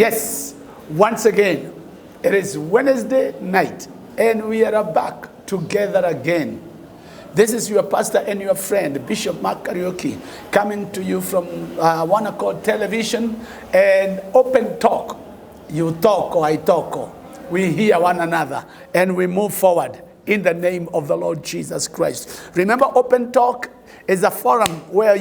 Yes, once again, it is Wednesday night, and we are back together again. This is your pastor and your friend, Bishop Mark Kariuki, coming to you from One Accord Television and Open Talk. You talk or I talk, or we hear one another, and we move forward in the name of the Lord Jesus Christ. Remember, Open Talk is a forum where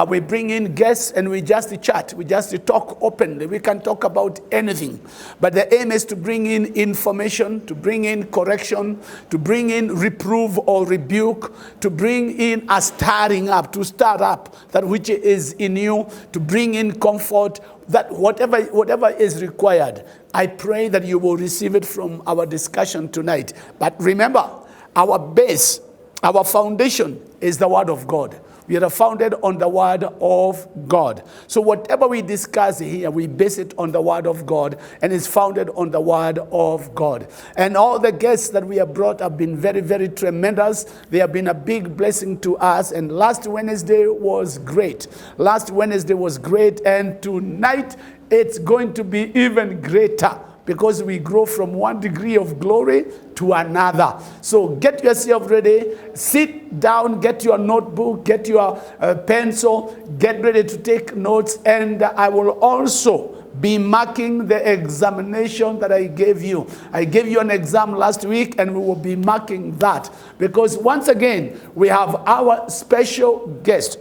we bring in guests and we just chat. We just talk openly. We can talk about anything. But the aim is to bring in information, to bring in correction, to bring in reproof or rebuke, to bring in a stirring up, to stir up that which is in you, to bring in comfort, that whatever is required. I pray that you will receive it from our discussion tonight. But remember, our base, our foundation is the Word of God. We are founded on the Word of God. So whatever we discuss here, we base it on the Word of God, and it's founded on the Word of God. And all the guests that we have brought have been very, very tremendous. They have been a big blessing to us. And last Wednesday was great. And tonight it's going to be even greater, because we grow from one degree of glory to another. So get yourself ready, sit down, get your notebook, get your pencil, get ready to take notes, and I will also be marking the examination that I gave you. I gave you an exam last week, and we will be marking that, because once again, we have our special guest.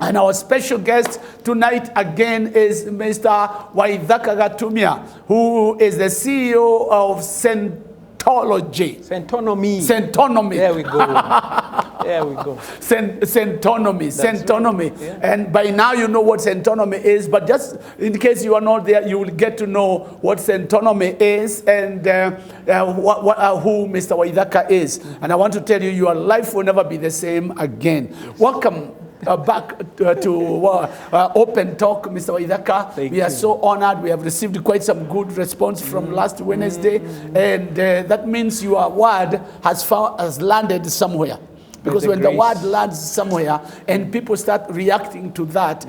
And our special guest tonight again is Mr. Waithaka Gatumia, who is the CEO of Centonomy. There we go. Centonomy. Yeah. And by now you know what Centonomy is, but just in case you are not there, you will get to know what Centonomy is and who Mr. Waithaka is. And I want to tell you, your life will never be the same again. Yes. Welcome. Back to Open Talk, Mr. Waithaka. We are so honored. We have received quite some good response from last Wednesday, and that means your word has landed somewhere. Because when the word lands somewhere and people start reacting to that,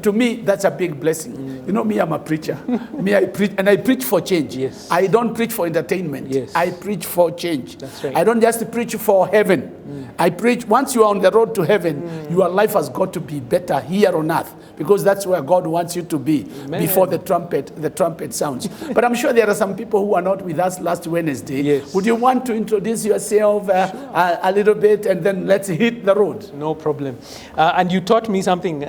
to me, that's a big blessing. You know, me, I'm a preacher. I preach, and I preach for change. Yes. I don't preach for entertainment. Yes. I preach for change. That's right. I don't just preach for heaven. I preach, once you are on the road to heaven, your life has got to be better here on earth, because that's where God wants you to be. Amen. Before the trumpet sounds. But I'm sure there are some people who are not with us last Wednesday. Yes. Would you want to introduce yourself sure. A little bit, and then let's hit the road? No problem. And you taught me something.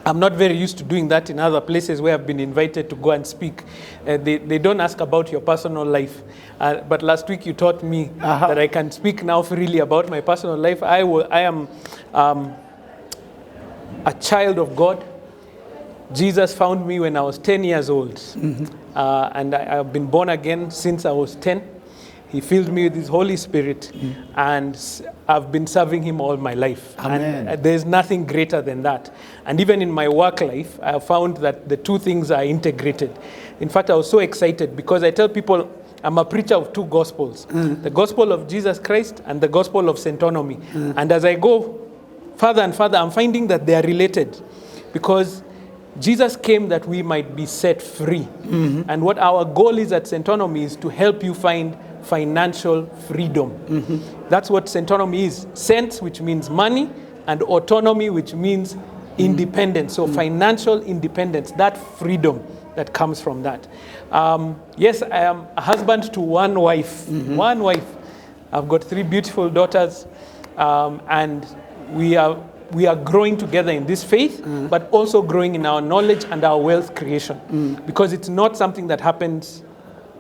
I'm not very used to doing that in other places where I've been invited to go and speak. They don't ask about your personal life. But last week you taught me that I can speak now freely about my personal life. I am a child of God. Jesus found me when I was 10 years old. And I have been born again since I was 10. He filled me with His Holy Spirit, and I've been serving Him all my life. Amen. And there's nothing greater than that. And even in my work life, I have found that the two things are integrated. In fact, I was so excited because I tell people I'm a preacher of two gospels, the gospel of Jesus Christ and the gospel of Centonomy. And as I go further and further, I'm finding that they are related, because Jesus came that we might be set free. And what our goal is at Centonomy is to help you find financial freedom. That's what Centonomy is. Cent, which means money, and autonomy, which means independence. So financial independence, that freedom that comes from that. Yes, I am a husband to one wife. One wife. I've got 3 beautiful daughters, and we are growing together in this faith, but also growing in our knowledge and our wealth creation, because it's not something that happens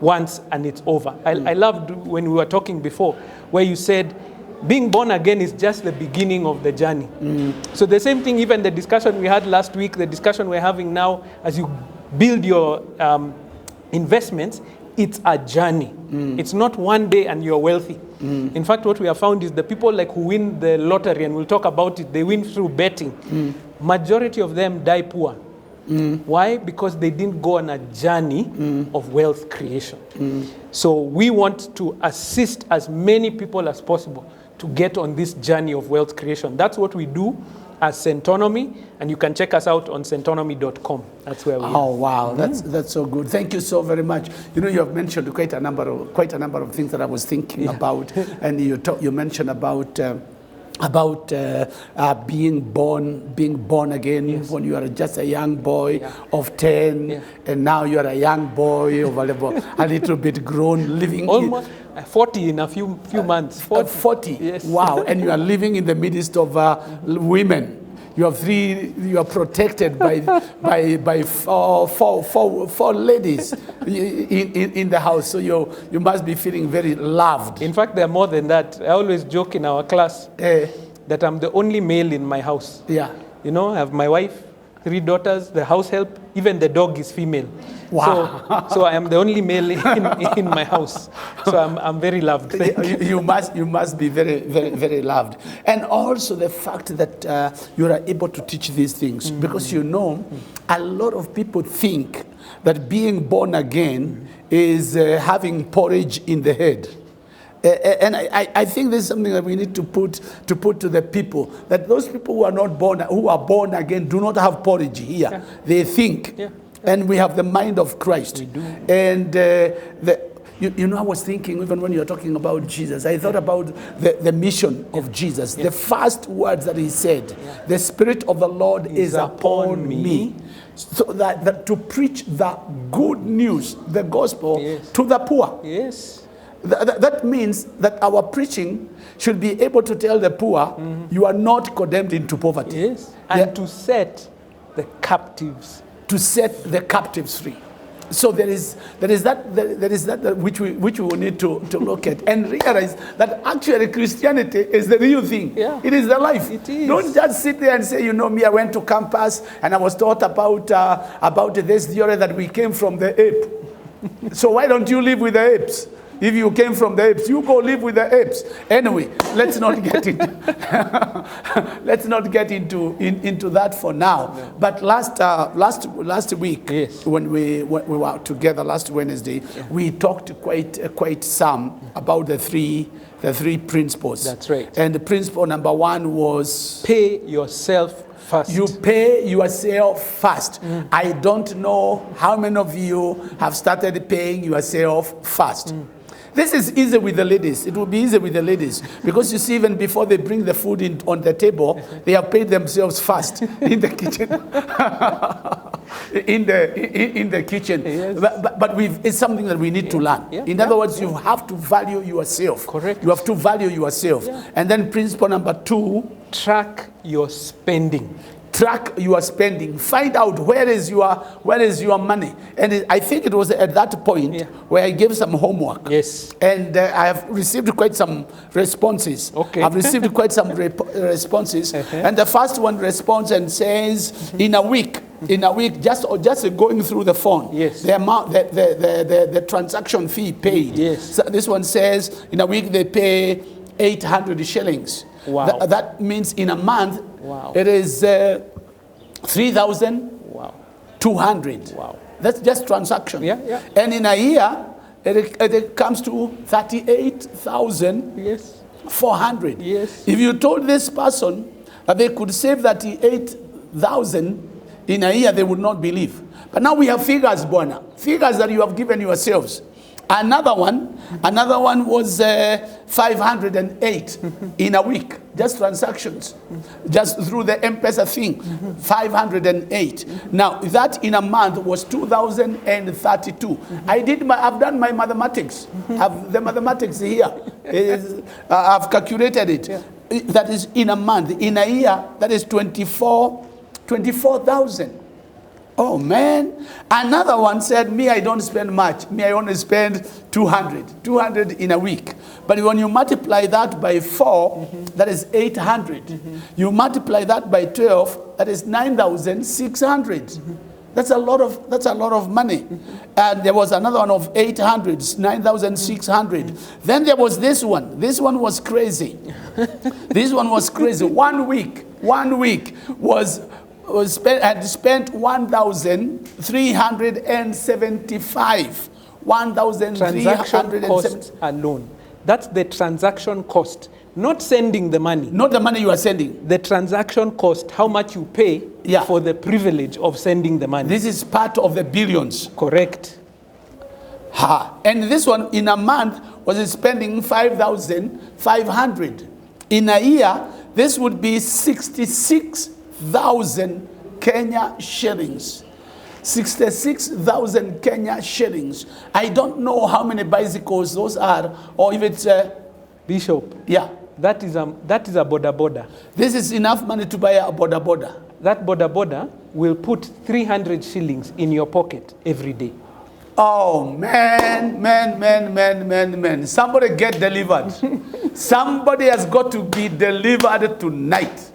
once and it's over. I loved when we were talking before, where you said being born again is just the beginning of the journey. So the same thing, even the discussion we had last week, the discussion we're having now, as you build your investments, it's a journey. It's not one day and you're wealthy. In fact, what we have found is the people like who win the lottery, and we'll talk about it, they win through betting. Majority of them die poor. Why? Because they didn't go on a journey of wealth creation. So we want to assist as many people as possible to get on this journey of wealth creation. That's what we do as Centonomy, and you can check us out on centonomy.com. That's where we are. Oh wow, that's so good. Thank you so very much. You know, you have mentioned quite a number of things that I was thinking about, and you mentioned about being born again when you are just a young boy of 10, and now you are a young boy of a little bit grown, living almost 40 in a few months. 40. Yes. Wow, and you are living in the midst of women. You are protected by four ladies in the house. So you must be feeling very loved. In fact, there are more than that. I always joke in our class that I'm the only male in my house. Yeah. You know, I have my wife, 3 daughters, the house help, even the dog is female. Wow. So I am the only male in my house. So I'm very loved. You must be very, very, very loved. And also the fact that you are able to teach these things, because you know, a lot of people think that being born again is having porridge in the head. And I think this is something that we need to put to the people, that those people who are born again do not have porridge here. Yeah. They think. Yeah. And we have the mind of Christ. We do. And you know, I was thinking, even when you were talking about Jesus, I thought about the mission of Jesus. The first words that he said, the Spirit of the Lord is upon me. So that to preach the good news, the gospel, to the poor. Yes. That means that our preaching should be able to tell the poor, you are not condemned into poverty. Yes. And to set the captives. To set the captives free. So there is that which we will need to look at and realize that actually Christianity is the real thing. Yeah. It is the life. It is. Don't just sit there and say, you know me, I went to campus and I was taught about this theory that we came from the ape. So why don't you live with the apes? If you came from the apes, you go live with the apes. Anyway, let's not get into that for now. No. But last week, when we were together last Wednesday, we talked quite some about the three principles. That's right. And the principle number 1 was pay yourself first. You pay yourself first. I don't know how many of you have started paying yourself first. This is easy with the ladies. It will be easy with the ladies, because you see, even before they bring the food on the table, they have paid themselves first in the kitchen. in the kitchen. Yes. But it's something that we need to learn. Yeah. In other words, you have to value yourself. Correct. You have to value yourself. Yeah. And then principle number 2, track your spending. Track your spending. Find out where is your money. And I think it was at that point where I gave some homework. Yes. And I have received quite some responses. Okay. I've received quite some responses. And the first one responds and says, in a week, just going through the phone, the amount, the transaction fee paid. Yes. So this one says, in a week they pay 800 shillings. Wow. That means in a month, wow, it is 3,200. Wow. That's just transaction. Yeah, yeah. And in a year, it comes to 38,400. Yes. If you told this person that they could save 38,000 in a year, they would not believe. But now we have figures, Buana. Figures that you have given yourselves. Another one was 508 in a week, just transactions, just through the M-Pesa thing, 508. Now that in a month was 2,032. I've done my mathematics. Have the mathematics here. I've calculated it. Yeah. That is in a month. In a year, that is 24,000. Oh man. Another one said, me, I don't spend much. Me, I only spend 200 in a week. But when you multiply that by 4, that is 800. You multiply that by 12, that is 9,600. That's a lot of money. And there was another one of 800, 9,600. Then there was this one. This one was crazy. This one was crazy. 1 week had spent 1,375. 1,375 costs alone That's the transaction cost, not sending the money. Not the money you are sending. The transaction cost, how much you pay Yeah. for the privilege of sending the money. This is part of the billions. Correct. And this one in a month was spending 5,500. In a year, this would be 66,000 Kenya shillings. 66,000 Kenya shillings. I don't know how many bicycles those are, or if it's Bishop. yeah. That is a boda boda. This is enough money to buy a boda boda. That boda boda will put 300 shillings in your pocket every day. Oh, man. Somebody get delivered. Somebody has got to be delivered tonight.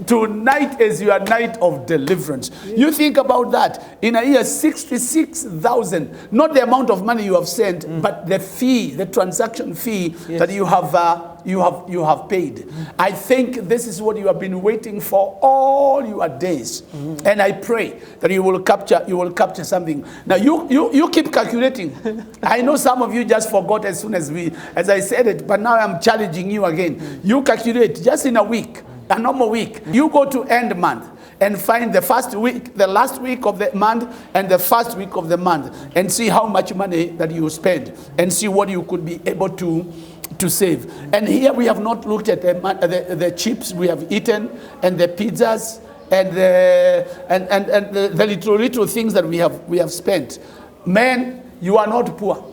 Tonight is your night of deliverance. You think about that. In a year, 66,000. Not the amount of money you have sent, but the fee, the transaction fee that you have paid. I think this is what you have been waiting for all your days. And I pray that you will capture something. Now you keep calculating. I know some of you just forgot as soon as I said it, but now I'm challenging you again. You calculate just in a week. A normal week, you go to end month and find the first week, the last week of the month, and the first week of the month, and see how much money that you spend, and see what you could be able to save. And here we have not looked at the chips we have eaten, and the pizzas, and the little things that we have spent. Men, you are not poor.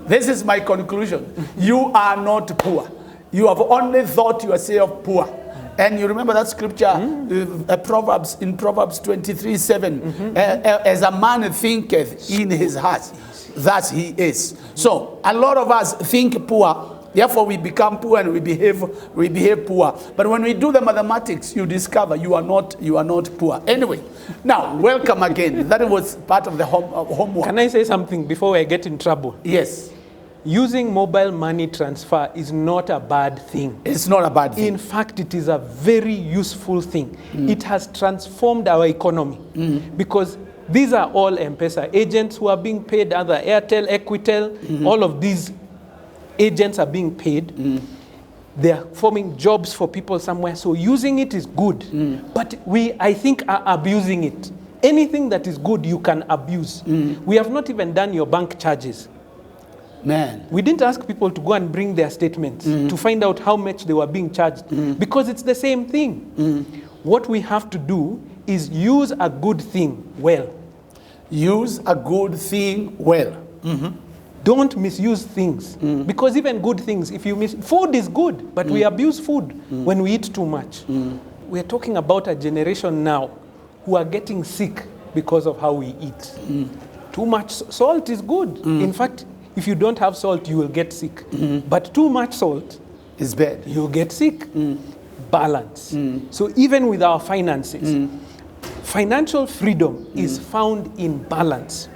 This is my conclusion. You are not poor. You have only thought yourself poor. And you remember that scripture, Proverbs 23:7, as a man thinketh in his heart, that he is. So a lot of us think poor, therefore we become poor and we behave poor. But when we do the mathematics, you discover you are not poor. Anyway, now welcome again. That was part of the homework. Can I say something before I get in trouble? Yes. Using mobile money transfer is not a bad thing. It's not a bad thing. In fact, it is a very useful thing. It has transformed our economy because these are all M-Pesa agents who are being paid, other Airtel, Equitel, all of these agents are being paid. They are forming jobs for people somewhere. So using it is good. But we, I think, are abusing it. Anything that is good, you can abuse. We have not even done your bank charges. Man. We didn't ask people to go and bring their statements to find out how much they were being charged because it's the same thing. What we have to do is use a good thing well. Use a good thing well. Don't misuse things because even good things, if you food is good, but we abuse food when we eat too much. We're talking about a generation now who are getting sick because of how we eat. Too much salt is good. In fact, if you don't have salt, you will get sick. But too much salt is bad. You'll get sick. Balance. So even with our finances, financial freedom is found in balance.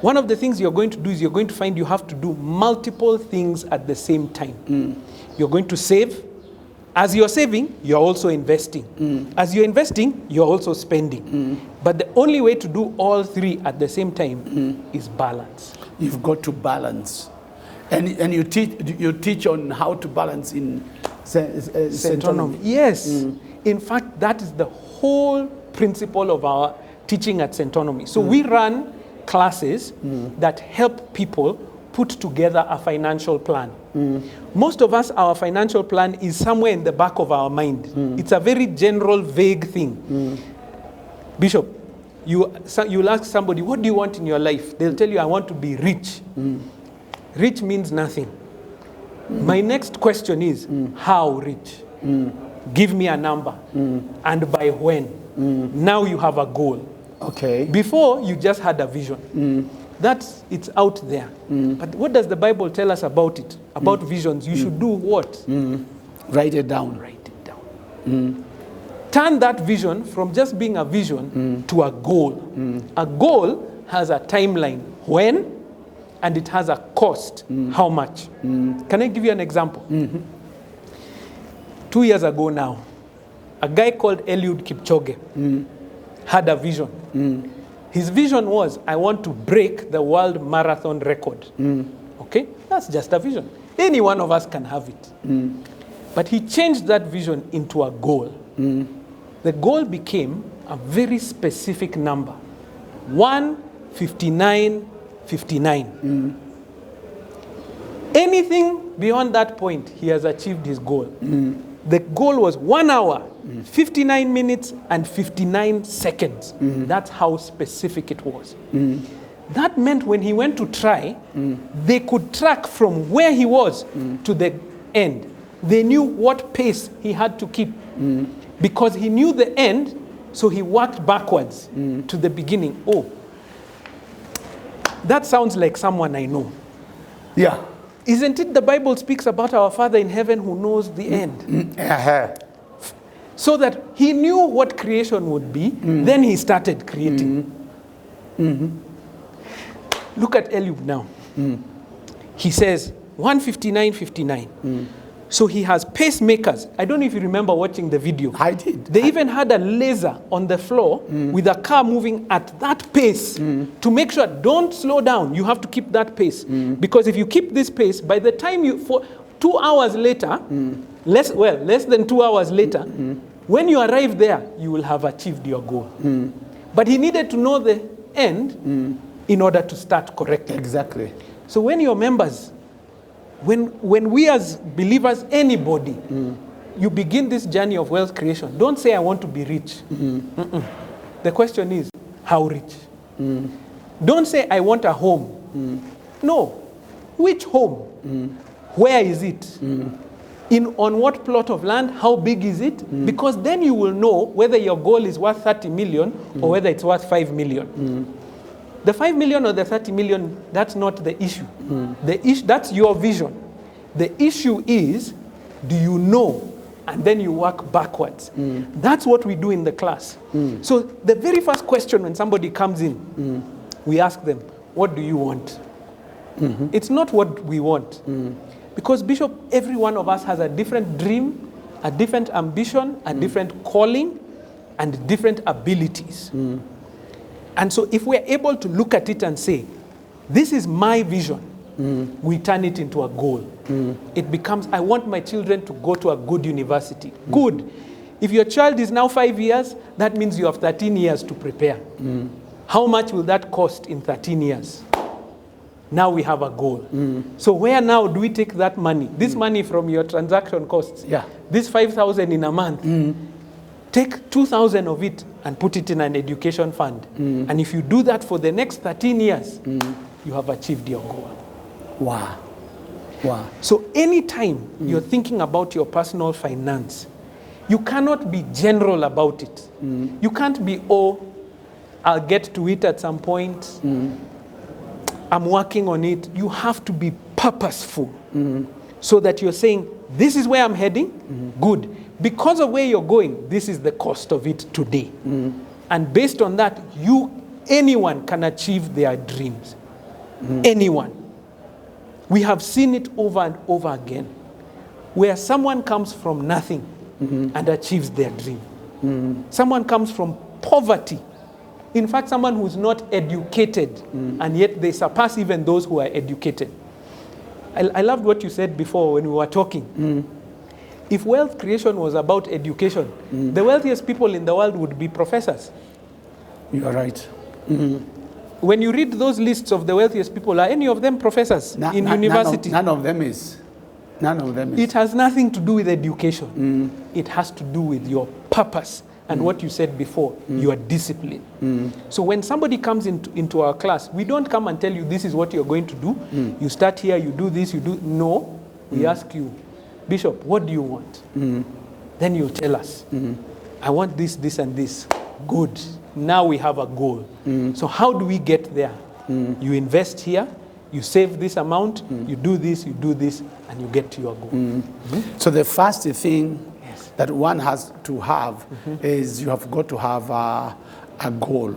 One of the things you're going to do is you're going to find you have to do multiple things at the same time. You're going to save. As you're saving, you're also investing. As you're investing, you're also spending. But the only way to do all three at the same time is balance. You've got to balance. And you teach on how to balance in Centonomy. Yes. In fact, that is the whole principle of our teaching at Centonomy. So we run classes that help people put together a financial plan. Most of us, our financial plan is somewhere in the back of our mind. It's a very general, vague thing. Bishop, you'll ask somebody, what do you want in your life? They'll tell you, I want to be rich. Rich means nothing. My next question is, how rich? Give me a number. And by when? Now you have a goal. Okay. Before, you just had a vision. It's out there. But what does the Bible tell us about it? About visions? You should do what? Write it down. Write it down. Turn that vision from just being a vision to a goal. A goal has a timeline. When? And it has a cost. How much? Can I give you an example? 2 years ago now, a guy called Eliud Kipchoge had a vision. His vision was, I want to break the world marathon record. Okay? That's just a vision. Any one of us can have it. But he changed that vision into a goal. The goal became a very specific number. 1:59:59. Anything beyond that point, he has achieved his goal. The goal was 1 hour, 59 minutes, and 59 seconds. That's how specific it was. That meant when he went to try, they could track from where he was to the end. They knew what pace he had to keep. Because he knew the end, so he worked backwards to the beginning. Oh, that sounds like someone I know. Yeah. Isn't it the Bible speaks about our Father in heaven who knows the end? So that he knew what creation would be, then he started creating. Look at Eliud now. He says 1:59:59. So he has pacemakers. I don't know if you remember watching the video. I did. They even had a laser on the floor with a car moving at that pace to make sure, don't slow down. You have to keep that pace. Because if you keep this pace, by the time for 2 hours later, less than 2 hours later, when you arrive there, you will have achieved your goal. But he needed to know the end in order to start correctly. Exactly. So when your members, when we as believers, anybody, you begin this journey of wealth creation, don't say, I want to be rich. The question is, how rich? Don't say, I want a home. No. Which home? Where is it? On what plot of land? How big is it? Because then you will know whether your goal is worth 30 million or whether it's worth 5 million. The 5 million or the 30 million, that's not the issue. That's your vision. The issue is, do you know? And then you work backwards. That's what we do in the class. So the very first question when somebody comes in, we ask them, what do you want? It's not what we want. Because Bishop, every one of us has a different dream, a different ambition, a different calling, and different abilities. And so if we're able to look at it and say, this is my vision, we turn it into a goal. It becomes, I want my children to go to a good university. Good. If your child is now 5 years, that means you have 13 years to prepare. How much will that cost in 13 years? Now we have a goal. So where now do we take that money? This money from your transaction costs. Yeah. This 5,000 in a month. Take 2,000 of it and put it in an education fund. And if you do that for the next 13 years, you have achieved your goal. Wow. So anytime you're thinking about your personal finance, you cannot be general about it. You can't be, I'll get to it at some point. I'm working on it. You have to be purposeful so that you're saying, this is where I'm heading. Good. Because of where you're going, this is the cost of it today. And based on that, anyone can achieve their dreams. Anyone. We have seen it over and over again, where someone comes from nothing and achieves their dream. Someone comes from poverty. In fact, someone who's not educated, and yet they surpass even those who are educated. I loved what you said before when we were talking. If wealth creation was about education, the wealthiest people in the world would be professors. You are right. When you read those lists of the wealthiest people, are any of them professors in university? None of them is. It has nothing to do with education. It has to do with your purpose and what you said before, your discipline. So when somebody comes into our class, we don't come and tell you this is what you're going to do. You start here, you do this, you do. No, we ask you, Bishop, what do you want? Then you'll tell us, I want this, this, and this. Good. Now we have a goal. So how do we get there? You invest here, you save this amount, you do this, and you get to your goal. So the first thing that one has to have is you have got to have a goal.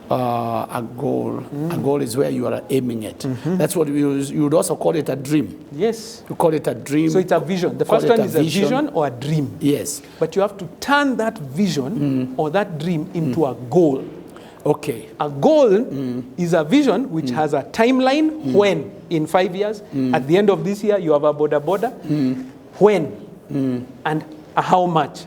A goal is where you are aiming at. That's what you would also call it a dream. Yes. You call it a dream. So it's a vision. The first one is a vision or a dream. Yes. But you have to turn that vision or that dream into a goal. Okay. A goal is a vision which has a timeline when, in 5 years, at the end of this year, you have a border, when, and how much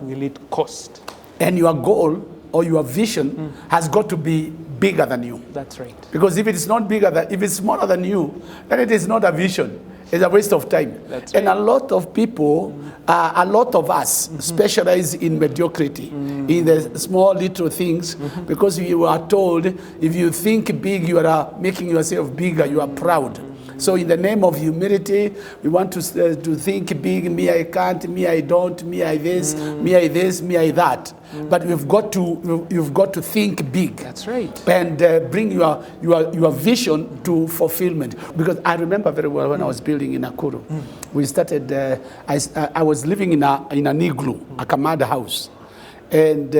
will it cost? And your goal or your vision has got to be bigger than you. That's right. Because if it's not bigger than, if it's smaller than you, then it is not a vision. It's a waste of time. That's and right. a lot of people, a lot of us specialize in mediocrity, in the small little things, because you are told if you think big, you are making yourself bigger, you are proud. So in the name of humility, we want to think big, me I can't, me I don't, me I this, me I this, me I that. But you've got to think big. That's right. And bring your vision to fulfillment. Because I remember very well when I was building in Nakuru, we started, I was living in a igloo, a Kamada house. And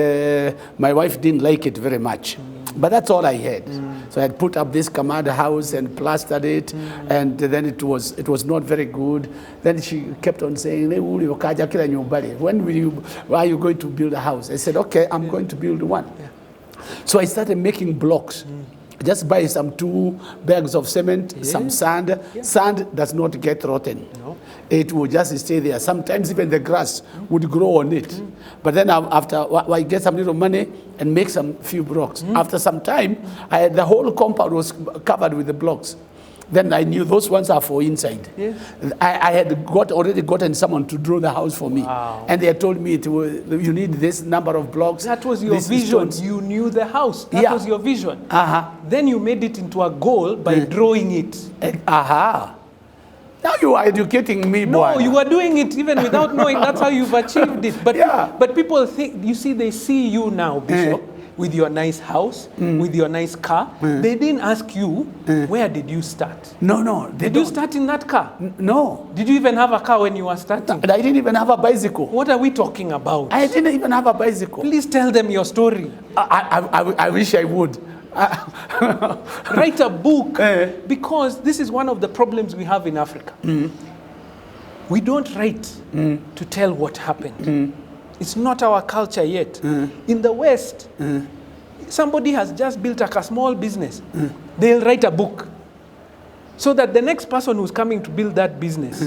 my wife didn't like it very much. But that's all I had. So I had put up this Kamada house and plastered it, and then it was not very good. Then she kept on saying, when are you going to build a house? I said, okay, I'm going to build one. So I started making blocks. Just buy some 2 bags of cement, some sand. Sand does not get rotten. No. It will just stay there. Sometimes even the grass would grow on it. But then after I get some little money and make some few blocks. After some time, the whole compound was covered with the blocks. Then I knew those ones are for inside. Yes. I had already gotten someone to draw the house for me. Wow. And they had told me you need this number of blocks. That was your vision. Stones. You knew the house. That was your vision. Then you made it into a goal by drawing it. Now you are educating me, boy. No, you are doing it even without knowing. That's how you've achieved it. But people think, you see, they see you now, Bishop, with your nice house, with your nice car. They didn't ask you, where did you start? No. Did you start in that car? No. Did you even have a car when you were starting? I didn't even have a bicycle. What are we talking about? I didn't even have a bicycle. Please tell them your story. I wish I would. Write a book, because this is one of the problems we have in Africa. We don't write to tell what happened. It's not our culture yet. In the West, somebody has just built a small business. They'll write a book so that the next person who's coming to build that business,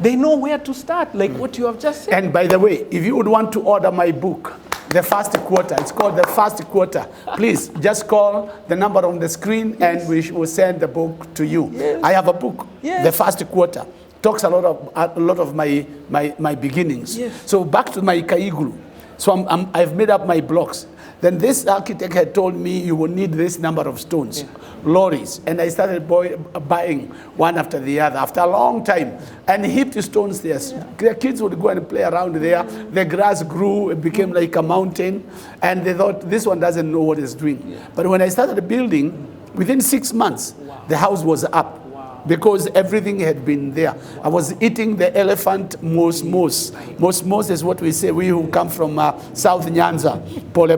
they know where to start, like what you have just said. And by the way, if you would want to order my book, The First Quarter, it's called The First Quarter, please just call the number on the screen and we will send the book to you. Yes. I have a book, The First Quarter. Talks a lot of my beginnings. Yes. So back to my igloo. So I've made up my blocks. Then this architect had told me you will need this number of stones, lorries. And I started buying one after the other after a long time. And heaped stones there. The kids would go and play around there. The grass grew, it became like a mountain. And they thought, this one doesn't know what it's doing. But when I started building, within 6 months, the house was up. Because everything had been there. I was eating the elephant mos. Mos is what we say, we who come from South Nyanza, pole.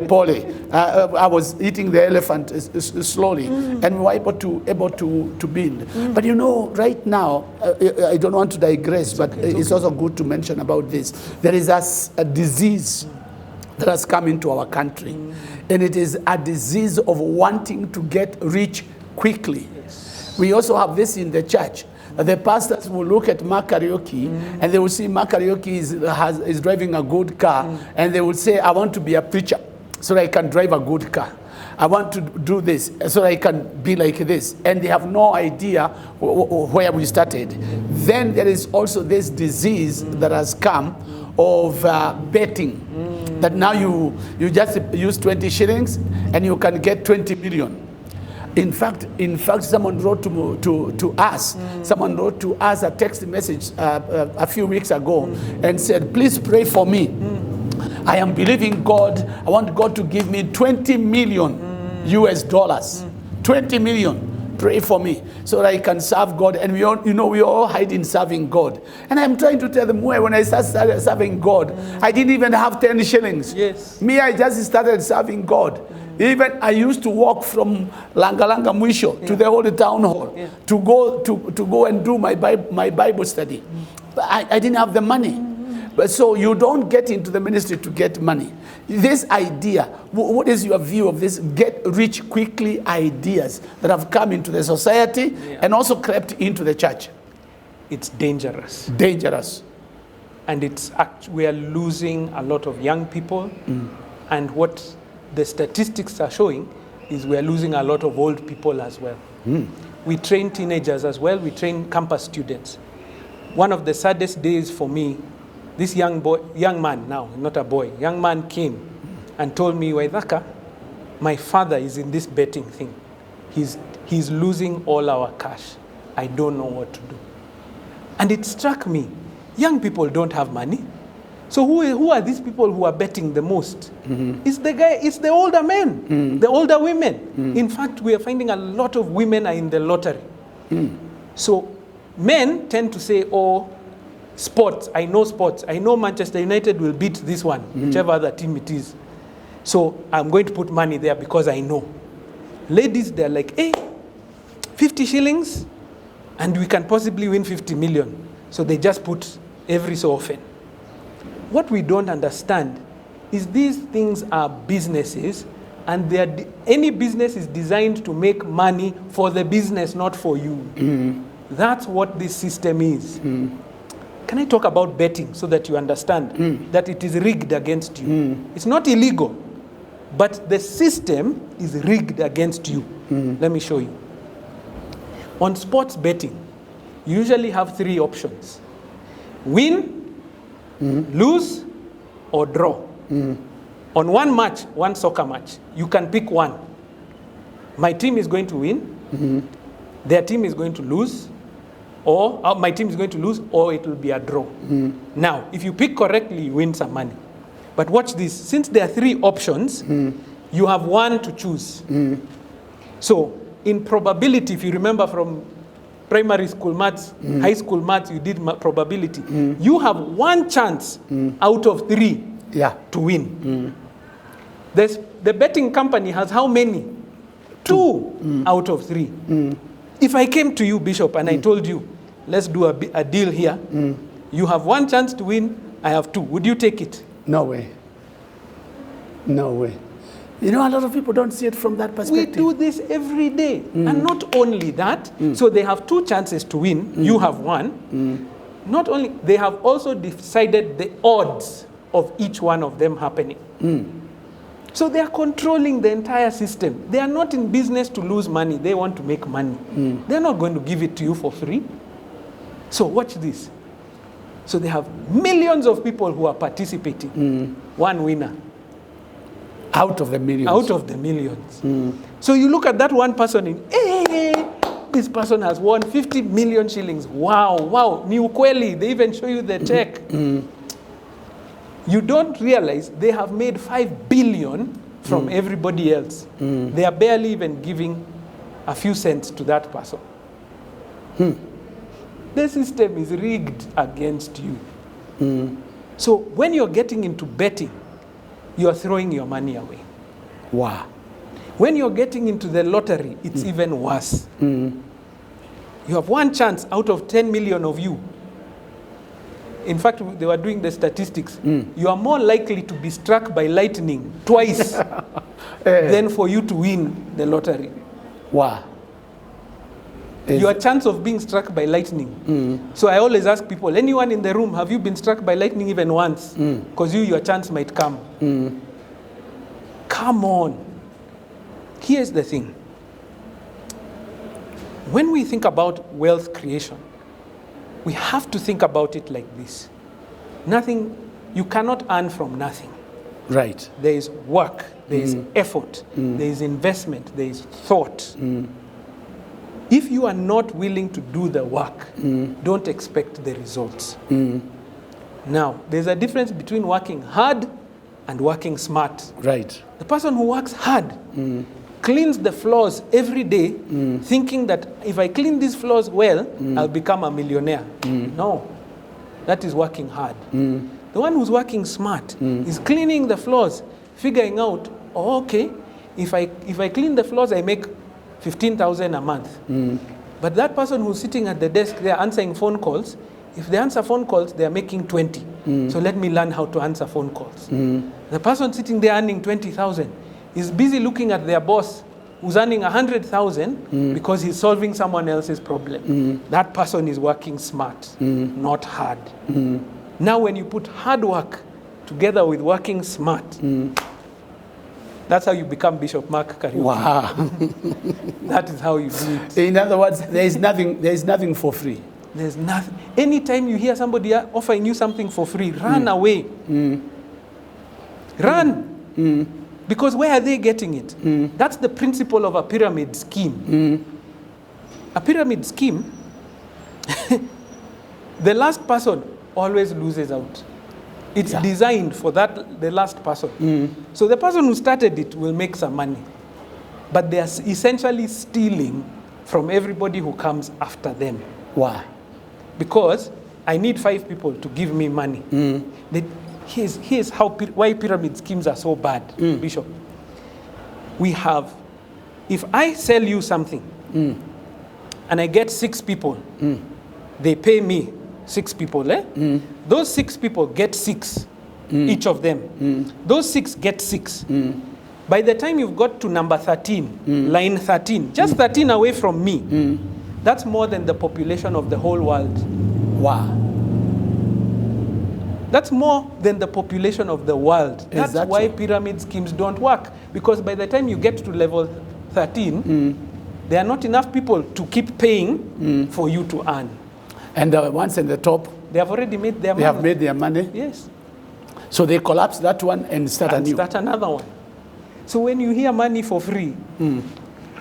I was eating the elephant slowly, and we were able to build. But you know, right now, I don't want to digress, but it's also good to mention about this. There is a disease that has come into our country, and it is a disease of wanting to get rich quickly. We also have this in the church. The pastors will look at Mark Kariuki and they will see Mark Kariuki is driving a good car, and they will say, I want to be a preacher so that I can drive a good car. I want to do this so that I can be like this. And they have no idea where we started. Then there is also this disease that has come of betting. That now you just use 20 shillings and you can get 20 million. In fact, someone wrote to us. Someone wrote to us a text message a few weeks ago and said, please pray for me. I am believing God. I want God to give me 20 million US dollars. 20 million. Pray for me so that I can serve God. And we all hide in serving God. And I'm trying to tell them, when I started serving God, I didn't even have 10 shillings. Yes. Me, I just started serving God. Even I used to walk from Langa Mwisho to the old town hall to go and do my Bible study. But I didn't have the money. But so you don't get into the ministry to get money. This idea, what is your view of this get rich quickly ideas that have come into the society and also crept into the church? It's dangerous. Dangerous. And we are losing a lot of young people. And what the statistics are showing is we are losing a lot of old people as well. We train teenagers as well. We train campus students. One of the saddest days for me, this young man now, not a boy, young man came and told me, Waithaka, my father is in this betting thing. He's losing all our cash. I don't know what to do. And it struck me, young people don't have money. So who are these people who are betting the most? It's the older men, the older women. In fact, we are finding a lot of women are in the lottery. So men tend to say, oh, sports, I know Manchester United will beat this one, whichever other team it is. So I'm going to put money there because I know. Ladies, they're like, hey, 50 shillings, and we can possibly win 50 million. So they just put every so often. What we don't understand is these things are businesses, and any business is designed to make money for the business, not for you. That's what this system is. Can I talk about betting so that you understand that it is rigged against you? It's not illegal, but the system is rigged against you. Let me show you. On sports betting, you usually have 3 options. Win, lose, or draw. On one soccer match, you can pick one. My team is going to win, their team is going to lose, or my team is going to lose, or it will be a draw. Now, if you pick correctly, you win some money. But watch this. Since there are 3 options, you have one to choose. So, in probability, if you remember from primary school maths, high school maths, you did probability. You have one chance out of 3 to win. The betting company has how many? 2 out of 3. If I came to you, Bishop, and I told you, let's do a deal here. You have one chance to win, I have 2. Would you take it? No way. No way. You know, a lot of people don't see it from that perspective. We do this every day. And not only that, so they have 2 chances to win, you have 1. Not only, they have also decided the odds of each one of them happening. So they are controlling the entire system. They are not in business to lose money. They want to make money. They're not going to give it to you for free. So watch this. So they have millions of people who are participating. One winner. Out of the millions. Out of the millions. So you look at that one person in, hey, this person has won 50 million shillings. Wow, wow. Ni ukweli. They even show you the check. You don't realize they have made 5 billion from everybody else. They are barely even giving a few cents to that person. The system is rigged against you. So when you're getting into betting, you're throwing your money away. Wow. When you're getting into the lottery, it's even worse. You have one chance out of 10 million of you. In fact, they were doing the statistics. You are more likely to be struck by lightning twice than for you to win the lottery. Wow. Your chance of being struck by lightning. So I always ask people, anyone in the room, have you been struck by lightning even once? Because your chance might come. Come on. Here's the thing. When we think about wealth creation, we have to think about it like this. You cannot earn from nothing. Right. There is work, there is effort, there is investment, there is thought. If you are not willing to do the work, don't expect the results. Now, there's a difference between working hard and working smart. Right. The person who works hard cleans the floors every day, thinking that if I clean these floors well, I'll become a millionaire. No, that is working hard. The one who's working smart is cleaning the floors, figuring out, oh, okay, if I clean the floors, I make 15,000 a month. But that person who's sitting at the desk, they're answering phone calls. If they answer phone calls, they're making 20. So let me learn how to answer phone calls. The person sitting there earning 20,000 is busy looking at their boss who's earning 100,000 because he's solving someone else's problem. That person is working smart, not hard. Now when you put hard work together with working smart, that's how you become Bishop Mark Kariuki. Wow. That is how you do it. In other words, there is nothing for free. There's nothing. Anytime you hear somebody offering you something for free, run away. Run. Because where are they getting it? That's the principle of a pyramid scheme. A pyramid scheme, the last person always loses out. It's designed for the last person. So the person who started it will make some money. But they are essentially stealing from everybody who comes after them. Why? Because I need 5 people to give me money. Here's why pyramid schemes are so bad, Bishop. We have, if I sell you something and I get 6 people, they pay me 6 people. Those 6 people get 6, each of them. Those 6 get 6. By the time you've got to number 13, line 13, just 13 away from me, that's more than the population of the whole world. Wow. That's more than the population of the world. That's Exactly. why pyramid schemes don't work. Because by the time you get to level 13, there are not enough people to keep paying for you to earn. And the ones in the top, They have already made their money. they have made their money. Yes. So they collapse that one and start And anew. start another one. So when you hear money for free,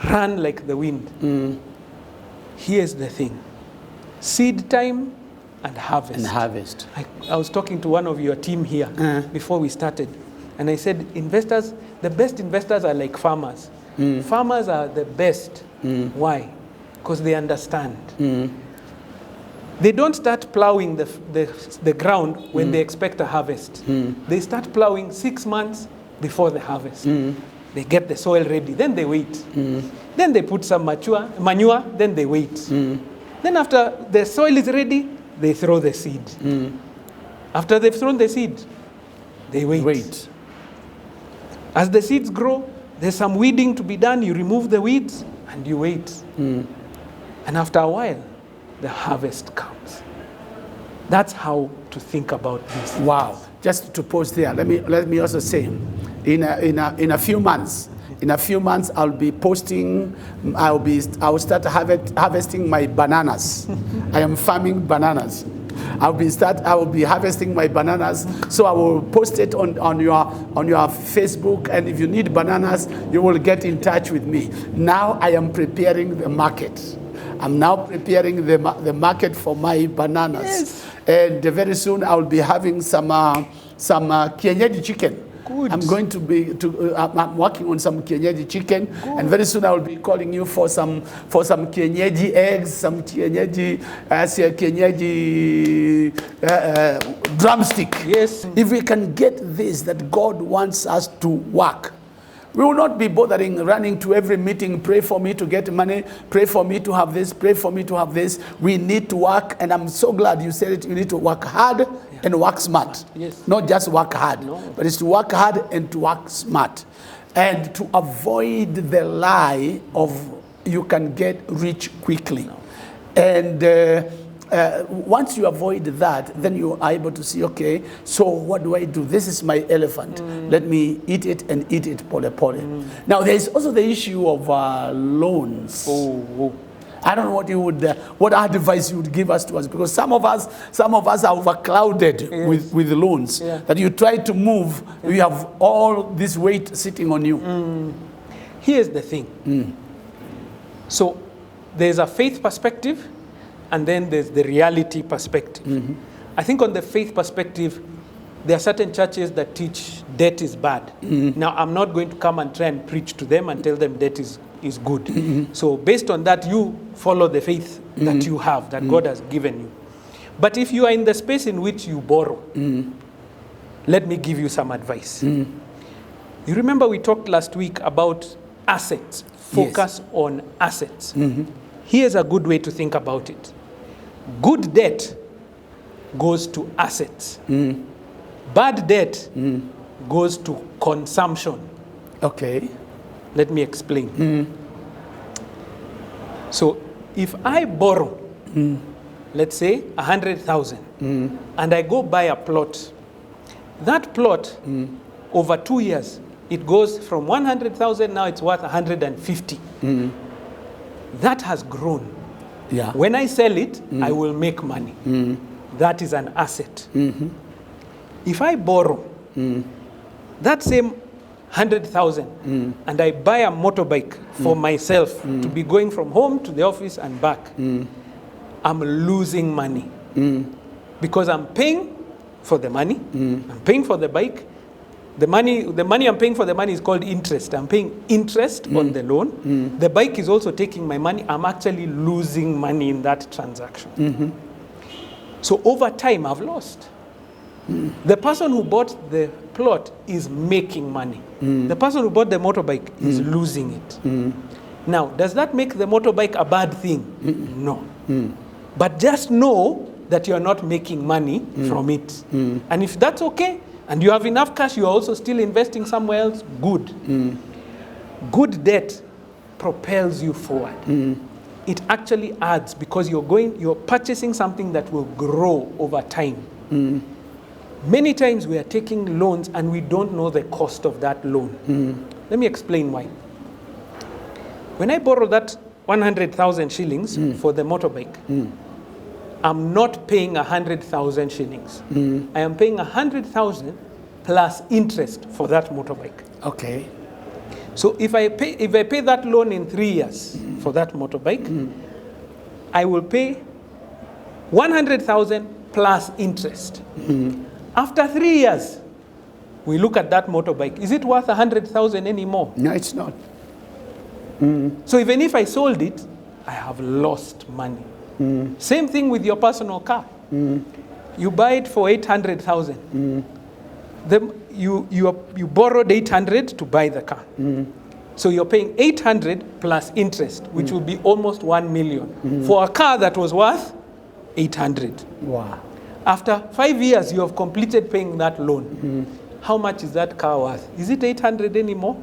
run like the wind. Here's the thing. Seed time and harvest. And harvest. I was talking to one of your team here before we started, and I said, investors, the best investors are like farmers. Farmers are the best. Why? Because they understand. They don't start plowing the ground when they expect a harvest. They start plowing 6 months before the harvest. They get the soil ready, then they wait. Then they put some manure, then they wait. Then after the soil is ready, they throw the seed. After they've thrown the seed, they wait. As the seeds grow, there's some weeding to be done. You remove the weeds and you wait. And after a while, the harvest comes. That's how to think about this. Wow. Just to pause there, let me also say, in a few months, I'll be posting. I will start harvesting my bananas. I am farming bananas. I will be harvesting my bananas. So I will post it on your Facebook. And if you need bananas, you will get in touch with me. Now I am preparing the market. I'm now preparing the market for my bananas. Yes. And very soon I will be having some kienyeji chicken. Good. I'm going to be I'm working on some kienyeji chicken, and very soon I will be calling you for some kienyeji eggs, some kienyeji drumstick. Yes. If we can get this, that God wants us to work, we will not be running to every meeting, pray for me to get money, pray for me to have this, pray for me to have this. We need to work, and I'm so glad you said it. You need to work hard and work smart. Yes. Not just work hard, but it's to work hard and to work smart. And to avoid the lie of you can get rich quickly. And once you avoid that, then you are able to see, okay, so what do I do? This is my elephant. Let me eat it and eat it pole pole. Now, there is also the issue of loans. I don't know what advice you would give us to us, because some of us are overclouded with loans. That you try to move, you have all this weight sitting on you. Here's the thing. So there's a faith perspective, and then there's the reality perspective. I think on the faith perspective, there are certain churches that teach debt is bad. Now, I'm not going to come and try and preach to them and tell them debt is good. So based on that, you follow the faith that you have, that God has given you. But if you are in the space in which you borrow, let me give you some advice. You remember we talked last week about assets, focus on assets. Here's a good way to think about it. Good debt goes to assets. Bad debt goes to consumption. Okay. Let me explain. So if I borrow, let's say 100,000, and I go buy a plot, that plot over 2 years, it goes from 100,000, now it's worth 150. That has grown. Yeah. When I sell it, I will make money. That is an asset. If I borrow that same 100,000 and I buy a motorbike for myself to be going from home to the office and back, I'm losing money because I'm paying for the money. I'm paying for the bike. The money I'm paying for the money is called interest. I'm paying interest on the loan. The bike is also taking my money. I'm actually losing money in that transaction. So over time, I've lost. The person who bought the plot is making money. The person who bought the motorbike is losing it. Now, does that make the motorbike a bad thing? No. But just know that you are not making money from it. And if that's okay, and you have enough cash, you are also still investing somewhere else, good. Good debt propels you forward. It actually adds because you're purchasing something that will grow over time. Many times we are taking loans and we don't know the cost of that loan. Let me explain why. When I borrow that 100,000 shillings for the motorbike, I'm not paying 100,000 shillings. I am paying 100,000 plus interest for that motorbike. Okay. So if I pay that loan in 3 years for that motorbike, I will pay 100,000 plus interest. After 3 years, we look at that motorbike. Is it worth 100,000 anymore? No, it's not. So even if I sold it, I have lost money. Same thing with your personal car. You buy it for 800,000. You borrowed 800 to buy the car. So you're paying 800 plus interest, which will be almost 1 million for a car that was worth 800. Wow. After 5 years, you have completed paying that loan. How much is that car worth? Is it 800 anymore?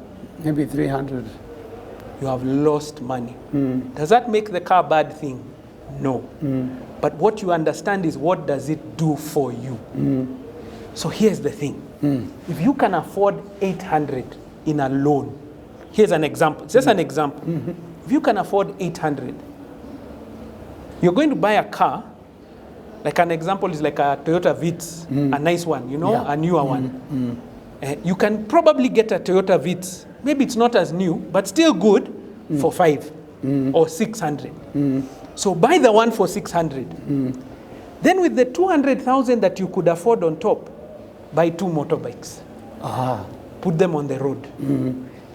Maybe 300. You have lost money. Does that make the car a bad thing? No. But what you understand is what does it do for you? So here's the thing. If you can afford 800 in a loan, here's an example, just an example. If you can afford 800, you're going to buy a car, like an example is like a Toyota Vitz, a nice one, you know, a newer one. You can probably get a Toyota Vitz. Maybe it's not as new, but still good for 5 or 600. So buy the one for 600. Then with the 200,000 that you could afford on top, buy 2 motorbikes. Put them on the road.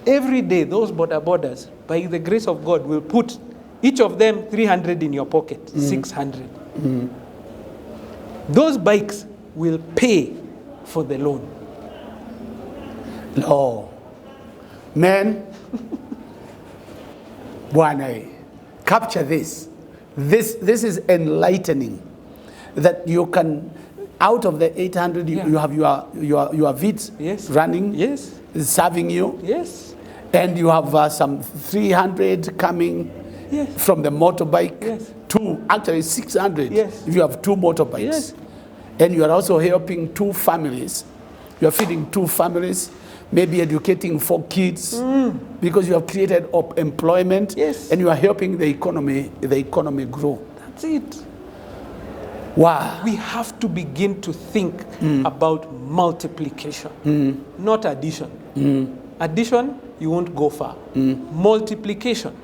Every day, those borders, by the grace of God, will put each of them 300 in your pocket, 600. Those bikes will pay for the loan. No. Man, Bwana, capture this. This is enlightening. That you can, out of the 800, you have your Vitz running, serving you. And you have some 300 coming from the motorbike. 2, actually 600 if you have 2 motorbikes. And you are also helping 2 families. You are feeding 2 families, maybe educating 4 kids, because you have created employment, and you are helping the economy grow. That's it. Wow. We have to begin to think about multiplication, not addition. Addition, you won't go far. Multiplication.